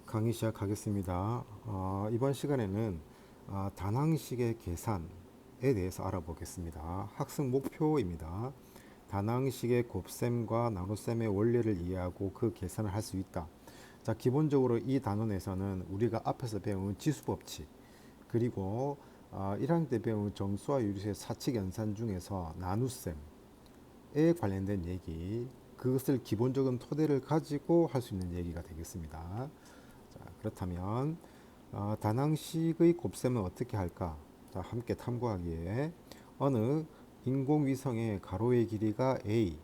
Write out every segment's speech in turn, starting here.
강의 시작하겠습니다. 이번 시간에는 다낭식의 계산에 대해서 알아보겠습니다. 학습 목표입니다. 다낭식의 곱셈과 나눗셈의 원리를 이해하고 그 계산을 할 수 있다. 자, 기본적으로 이 단원에서는 우리가 앞에서 배운 지수법칙, 그리고 1학년 때 배운 정수와 유리수의 사칙 연산 중에서 나눗셈에 관련된 얘기, 그것을 기본적인 토대를 가지고 할 수 있는 얘기가 되겠습니다. 자, 그렇다면 다낭식의 곱셈은 어떻게 할까? 자, 함께 탐구하기에 어느 인공위성의 가로의 길이가 A,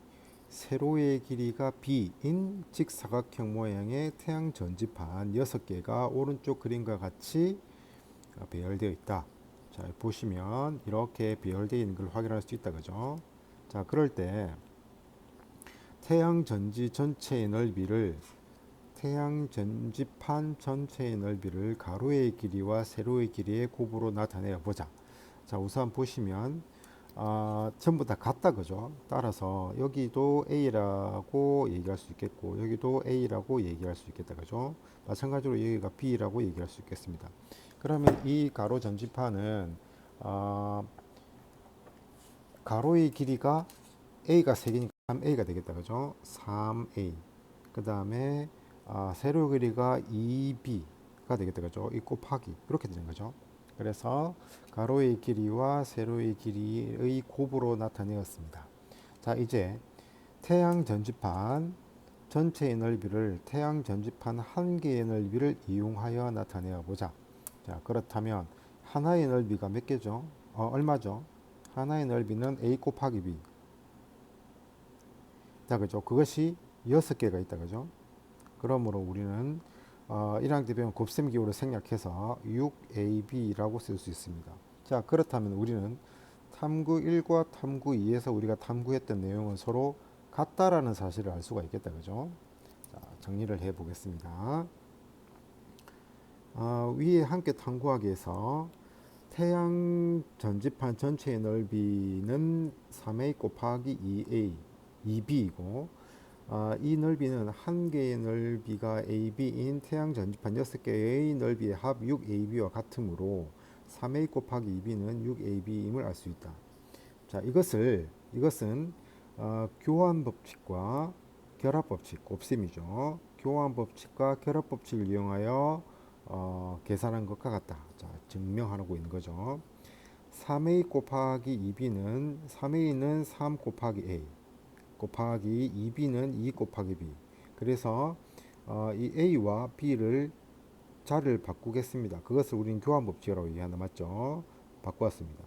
세로의 길이가 B인 직사각형 모양의 태양 전지판 6개가 오른쪽 그림과 같이 배열되어 있다. 자, 보시면 이렇게 배열되어 있는 걸 확인할 수 있다. 그죠? 자, 그럴 때 태양 전지 전체의 넓이를 태양 전지판 전체의 넓이를 가로의 길이와 세로의 길이의 곱으로 나타내어 보자. 자, 우선 보시면 전부 다 같다. 그죠? 따라서 여기도 A라고 얘기할 수 있겠고 여기도 A라고 얘기할 수 있겠다. 그죠? 마찬가지로 여기가 B라고 얘기할 수 있겠습니다. 그러면 이 가로 전지판은 가로의 길이가 A가 3개니까 3A가 되겠다. 그죠? 3A. 그 다음에 세로 길이가 2B가 되겠다. 그죠? 이 곱하기. 이렇게 되는 거죠. 그래서 가로의 길이와 세로의 길이의 곱으로 나타내었습니다. 자, 이제 태양 전지판 전체의 넓이를 태양 전지판 한 개의 넓이를 이용하여 나타내어 보자. 자, 그렇다면 하나의 넓이가 몇 개죠? 얼마죠? 하나의 넓이는 A 곱하기 B. 자, 그죠? 그것이 6개가 있다. 그죠? 그러므로 우리는 1학년 때 배운 곱셈 기호를 생략해서 6AB라고 쓸 수 있습니다. 자, 그렇다면 우리는 탐구 1과 탐구 2에서 우리가 탐구했던 내용은 서로 같다라는 사실을 알 수가 있겠다. 그죠? 자, 정리를 해 보겠습니다. 위에 함께 탐구하기 위해서 태양 전지판 전체의 넓이는 3A 곱하기 2A, 2B이고 이 넓이는 한 개의 넓이가 AB인 태양 전지판 6개의 넓이의 합 6AB와 같으므로 3A 곱하기 2B는 6AB임을 알 수 있다. 자, 이것은 교환 법칙과 결합 법칙, 곱셈이죠. 교환 법칙과 결합 법칙을 이용하여 계산한 것과 같다. 자, 증명하고 있는 거죠. 3A 곱하기 2B는 3A는 3 곱하기 A 곱하기 2B는 2 곱하기 B. 그래서 이 A와 B를 자리를 바꾸겠습니다. 그것을 우리는 교환 법칙이라고 얘기한다. 맞죠? 바꾸었습니다.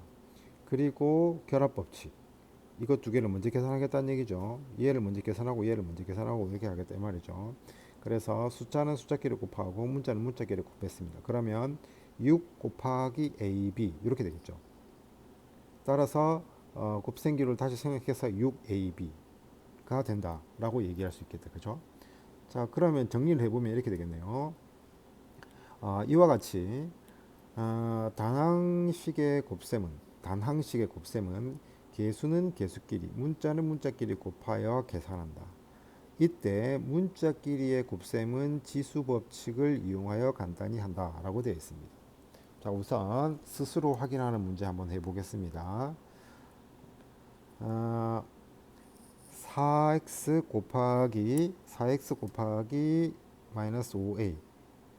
그리고 결합 법칙. 이것 두 개를 먼저 계산하겠다는 얘기죠. 얘를 먼저 계산하고 얘를 먼저 계산하고 이렇게 하겠다 이 말이죠. 그래서 숫자는 숫자끼리 곱하고 문자는 문자끼리 곱했습니다. 그러면 6 곱하기 AB 이렇게 되겠죠. 따라서 곱셈기를 다시 생각해서 6AB가 된다라고 얘기할 수 있겠다. 그죠? 자, 그러면 정리를 해보면 이렇게 되겠네요. 이와 같이 단항식의 곱셈은 개수는 개수끼리, 문자는 문자끼리 곱하여 계산한다. 이때 문자끼리의 곱셈은 지수 법칙을 이용하여 간단히 한다라고 되어 있습니다. 자, 우선 스스로 확인하는 문제 한번 해보겠습니다. 4x 곱하기 마이너스 5a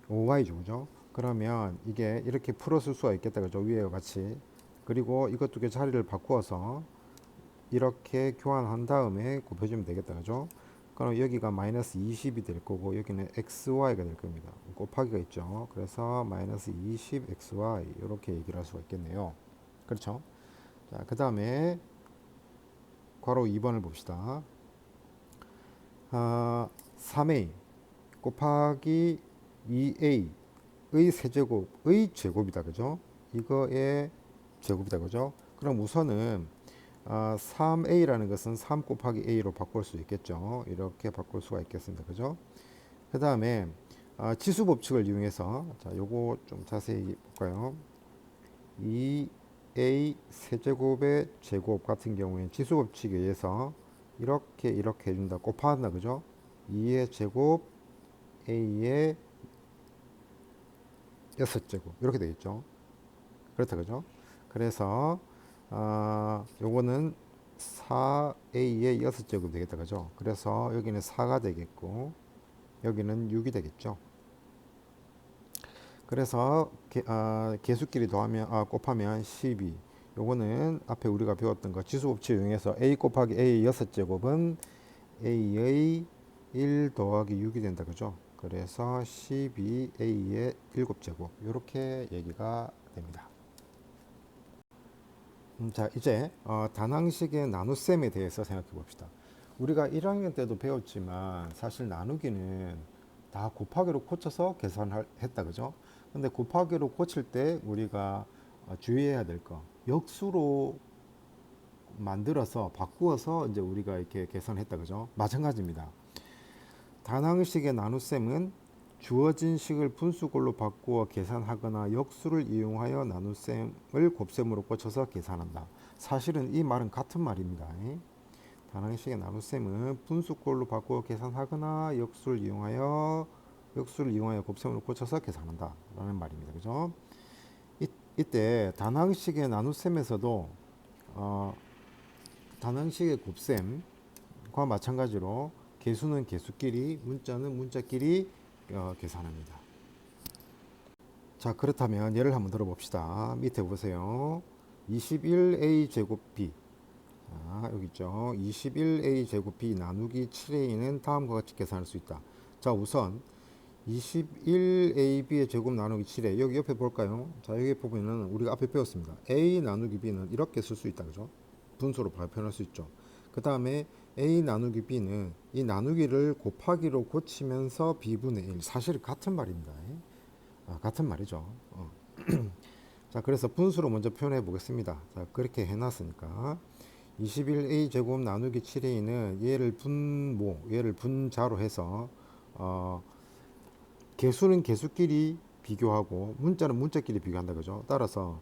5y죠. 그죠? 그러면 이게 이렇게 풀었을 수가 있겠다. 그죠? 위에와 같이. 그리고 이것 두 개 자리를 바꾸어서 이렇게 교환한 다음에 곱해주면 되겠다. 그죠? 그럼 여기가 마이너스 20이 될 거고 여기는 xy가 될 겁니다. 곱하기가 있죠. 그래서 마이너스 20xy 이렇게 얘기를 할 수가 있겠네요. 그렇죠? 자, 그 다음에 괄호 2번을 봅시다. 3a 곱하기 2a의 세제곱의 제곱이다. 그죠? 이거의 제곱이다. 그죠? 그럼 우선은 3a라는 것은 3 곱하기 a로 바꿀 수 있겠죠. 이렇게 바꿀 수가 있겠습니다. 그죠? 그 다음에 지수 법칙을 이용해서 자, 요거 좀 자세히 볼까요? 2a 세제곱의 제곱 같은 경우에 지수 법칙에 의해서 이렇게 해준다. 곱한다. 그죠? 2의 제곱 a의 6제곱 이렇게 되겠죠. 그렇다 그죠? 그래서 요거는 4a의 6제곱 되겠다 그죠? 그래서 여기는 4가 되겠고 여기는 6이 되겠죠. 그래서 개수끼리 더하면 곱하면 12. 요거는 앞에 우리가 배웠던 거 지수법칙 이용해서 a 곱하기 a의 6제곱은 a의 1 더하기 6이 된다 그죠? 그래서 12a의 7제곱 이렇게 얘기가 됩니다. 자 이제 다낭식의 나눗셈에 대해서 생각해 봅시다. 우리가 1학년 때도 배웠지만 사실 나누기는 다 곱하기로 고쳐서 계산했다 그죠? 근데 곱하기로 고칠 때 우리가 주의해야 될 거 역수로 만들어서 바꾸어서 이제 우리가 이렇게 계산했다 그죠? 마찬가지입니다. 다낭식의 나눗셈은 주어진 식을 분수꼴로 바꾸어 계산하거나 역수를 이용하여 나눗셈을 곱셈으로 고쳐서 계산한다. 사실은 이 말은 같은 말입니다. 다낭식의 나눗셈은 분수꼴로 바꾸어 계산하거나 역수를 이용하여 곱셈으로 고쳐서 계산한다 라는 말입니다. 그죠? 이때 다낭식의 나눗셈에서도 다낭식의 곱셈과 마찬가지로 개수는 개수끼리, 문자는 문자끼리 계산합니다. 자, 그렇다면 예를 한번 들어봅시다. 밑에 보세요. 21a 제곱 b. 자, 여기 있죠. 21a 제곱 b 나누기 7a는 다음과 같이 계산할 수 있다. 자, 우선 21ab의 제곱 나누기 7a. 여기 옆에 볼까요? 자, 여기 보면은 우리가 앞에 배웠습니다. a 나누기 b는 이렇게 쓸 수 있다. 그죠? 분수로 발표할 수 있죠. 그 다음에 a 나누기 b는 이 나누기를 곱하기로 고치면서 b분의 1. 사실 같은 말입니다. 같은 말이죠. 자, 그래서 분수로 먼저 표현해 보겠습니다. 자, 그렇게 해놨으니까 21a 제곱 나누기 7a는 얘를 분자로 해서 개수는 개수끼리 비교하고 문자는 문자끼리 비교한다 그죠? 따라서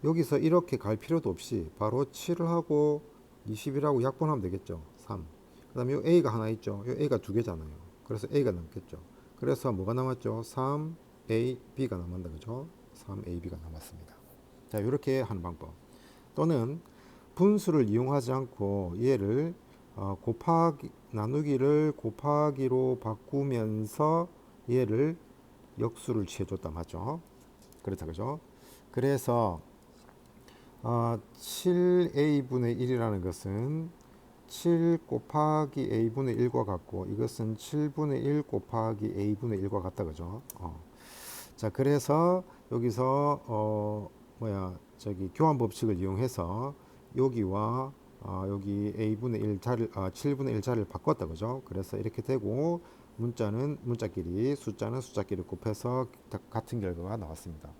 여기서 이렇게 갈 필요도 없이 바로 7을 하고 21하고 약분하면 되겠죠. 3. 그 다음에 요 a가 하나 있죠. 요 a가 두 개잖아요. 그래서 a가 남겠죠. 그래서 뭐가 남았죠? 3a, b가 남았다. 그죠? 3a, b가 남았습니다. 자, 이렇게 하는 방법. 또는 분수를 이용하지 않고 얘를 나누기를 곱하기로 바꾸면서 얘를 역수를 취해줬다. 맞죠? 그렇다. 그죠? 그래서 7a분의 1이라는 것은 7 곱하기 a분의 1과 같고 이것은 7분의 1 곱하기 a분의 1과 같다 그죠? 자, 그래서 여기서 교환 법칙을 이용해서 여기와 여기 a분의 1 자리를 7분의 1 자리를 바꿨다 그죠? 그래서 이렇게 되고 문자는 문자끼리 숫자는 숫자끼리 곱해서 같은 결과가 나왔습니다.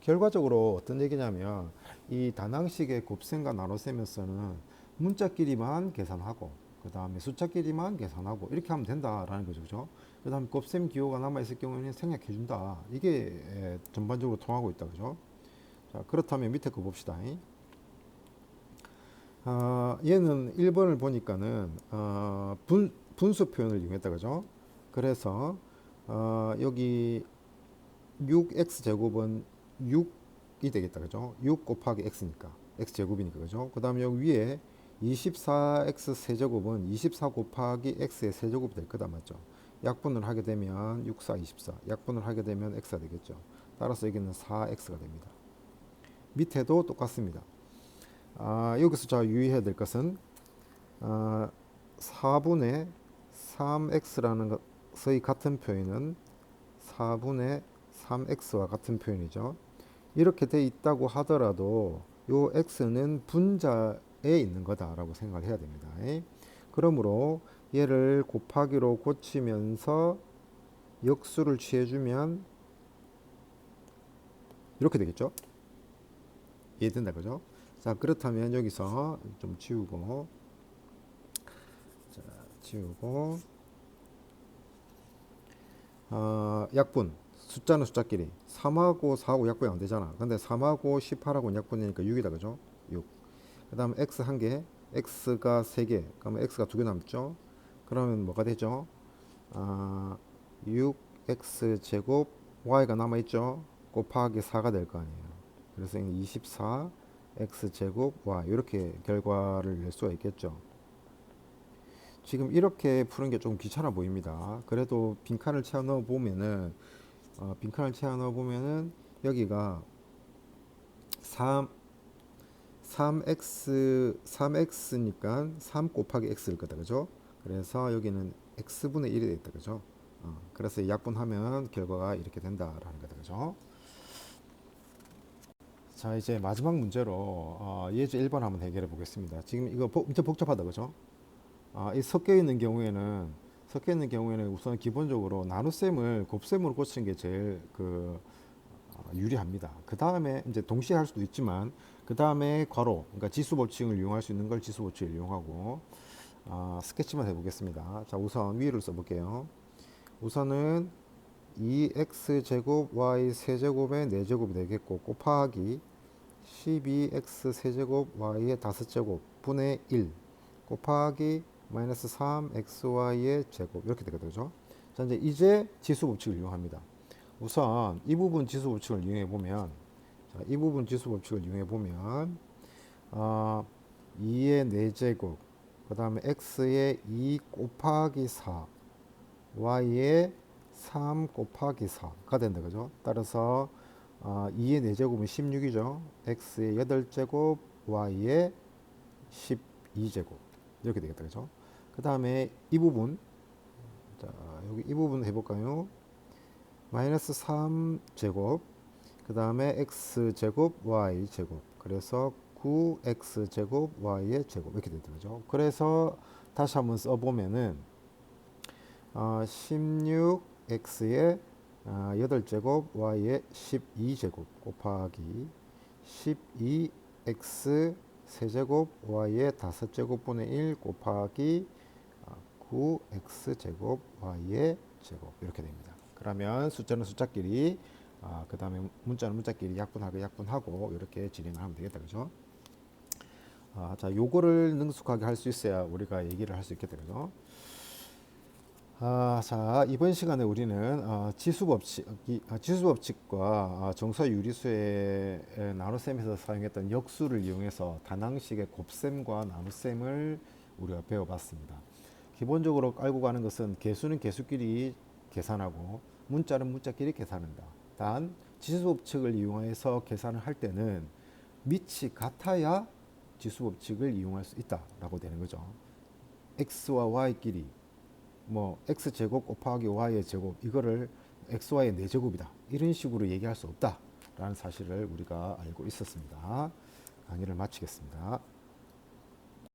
결과적으로 어떤 얘기냐면 이 다낭식의 곱셈과 나눗셈에서는 문자끼리만 계산하고 그 다음에 숫자끼리만 계산하고 이렇게 하면 된다라는 거죠. 그죠? 그 다음에 곱셈 기호가 남아있을 경우에는 생략해 준다. 이게 전반적으로 통하고 있다. 그죠? 자, 그렇다면 밑에 거 봅시다. 얘는 1번을 보니까는 분수 표현을 이용했다. 그죠? 그래서 여기 6x 제곱은 6이 되겠다. 그죠? 6 곱하기 x니까 x 제곱이니까. 그죠? 그 다음에 여기 위에 24x 세제곱은 24 곱하기 x의 세제곱이 될 거다. 맞죠? 약분을 하게 되면 6, 4, 24 약분을 하게 되면 x가 되겠죠. 따라서 여기는 4x가 됩니다. 밑에도 똑같습니다. 여기서 자 유의해야 될 것은 4분의 3x라는 것의 같은 표현은 4분의 3x와 같은 표현이죠. 이렇게 돼 있다고 하더라도 요 x는 분자에 있는 거다라고 생각을 해야 됩니다. 그러므로 얘를 곱하기로 고치면서 역수를 취해주면 이렇게 되겠죠. 이해된다 그죠? 자, 그렇다면 여기서 좀 지우고 약분 숫자는 숫자끼리 3하고 4하고 약분이 안 되잖아. 근데 3하고 18하고 약분이니까 6이다 그죠? 6. 그 다음 x 한 개, x가 3개, 그러면 x가 2개 남죠? 그러면 뭐가 되죠? 6x 제곱 y가 남아있죠? 곱하기 4가 될 거 아니에요. 그래서 24 x제곱 y 이렇게 결과를 낼 수가 있겠죠. 지금 이렇게 푸는 게 좀 귀찮아 보입니다. 그래도 빈칸을 채워 넣어 보면은 여기가 3 3x니까 3 곱하기 x일 거다. 그죠? 그래서 여기는 x분의 1이 되겠다. 그죠? 그래서 약분하면 결과가 이렇게 된다라는 거다. 그죠? 자, 이제 마지막 문제로 예제 1번 한번 해결해 보겠습니다. 지금 이거 엄청 복잡하다. 그죠? 이 섞여 있는 경우에는 우선 기본적으로 나눗셈을 곱셈으로 고치는 게 제일 유리합니다. 그 다음에 이제 동시에 할 수도 있지만 그 다음에 괄호, 그러니까 지수 법칙을 이용할 수 있는 걸 지수 법칙을 이용하고 스케치만 해보겠습니다. 자, 우선 위를 써볼게요. 우선은 2x 제곱 y 세제곱의 4제곱이 되겠고 곱하기 12x 세제곱 y의 5제곱 분의 1 곱하기 마이너스 3xy의 제곱 이렇게 되거든요. 자, 이제 지수 법칙을 이용합니다. 우선 이 부분 지수 법칙을 이용해 보면, 이 부분 지수 법칙을 이용해 보면 2의 4제곱, 그 다음에 x의 2 곱하기 4, y의 3 곱하기 4가 된다. 그죠? 따라서 2의 4제곱은 16이죠. x의 8제곱, y의 12제곱 이렇게 되겠다. 그죠? 그 다음에 이 부분, 자, 여기 이 부분 해볼까요? 마이너스 3제곱, 그 다음에 x제곱, y제곱, 그래서 9x제곱, y의 제곱 이렇게 되는 거죠. 그래서 다시 한번 써보면은 16x의 8제곱, y의 12제곱 곱하기 12x 세제곱, y의 5제곱 분의 1 곱하기 9x제곱, y의 제곱 이렇게 됩니다. 그러면 숫자는 숫자끼리 그 다음에 문자는 문자끼리 약분하고 이렇게 진행을 하면 되겠다. 그죠? 자, 요거를 능숙하게 할 수 있어야 우리가 얘기를 할 수 있겠다. 그죠? 자, 이번 시간에 우리는 지수법칙과 정사 유리수의 나눗셈에서 사용했던 역수를 이용해서 다낭식의 곱셈과 나눗셈을 우리가 배워봤습니다. 기본적으로 알고 가는 것은 개수는 개수끼리 계산하고 문자는 문자끼리 계산한다. 단 지수법칙을 이용해서 계산을 할 때는 밑이 같아야 지수법칙을 이용할 수 있다라고 되는 거죠. x와 y끼리 뭐 x제곱 곱하기 y의 제곱 이거를 xy의 4제곱이다 이런 식으로 얘기할 수 없다라는 사실을 우리가 알고 있었습니다. 강의를 마치겠습니다.